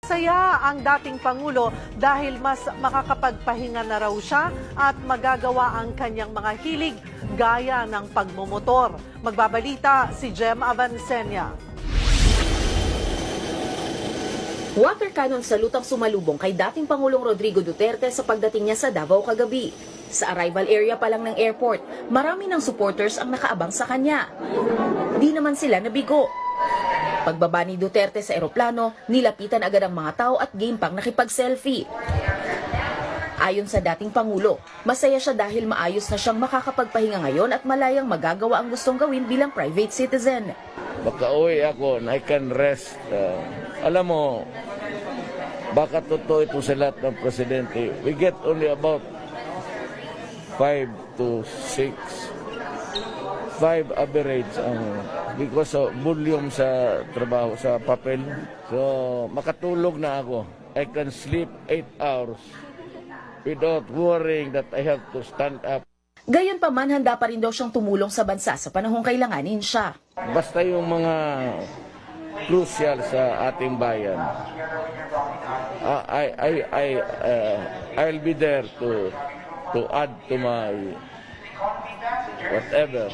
Saya ang dating Pangulo dahil mas makakapagpahinga na raw siya at magagawa ang kanyang mga hilig gaya ng pagmumotor. Magbabalita si Jem Avancenia. Water cannon salute ang sumalubong kay dating Pangulong Rodrigo Duterte sa pagdating niya sa Davao kagabi. Sa arrival area pa lang ng airport, marami ng supporters ang nakaabang sa kanya. Di naman sila nabigo. Pagbaba ni Duterte sa eroplano, nilapitan agad ang mga tao at game pang nakipag-selfie. Ayon sa dating Pangulo, masaya siya dahil maayos na siyang makakapagpahinga ngayon at malayang magagawa ang gustong gawin bilang private citizen. Makauwi ako and I can rest. Alam mo, baka totoo ito sa lahat ng presidente. We get only about 5 to 6. 5 average ang because of volume sa trabaho, sa papel. So, makatulog na ako. I can sleep 8 hours without worrying that I have to stand up. Gayon pa man, handa pa rin daw siyang tumulong sa bansa sa panahong kailanganin siya. Basta yung mga crucial sa ating bayan, I'll be there to add to my whatever.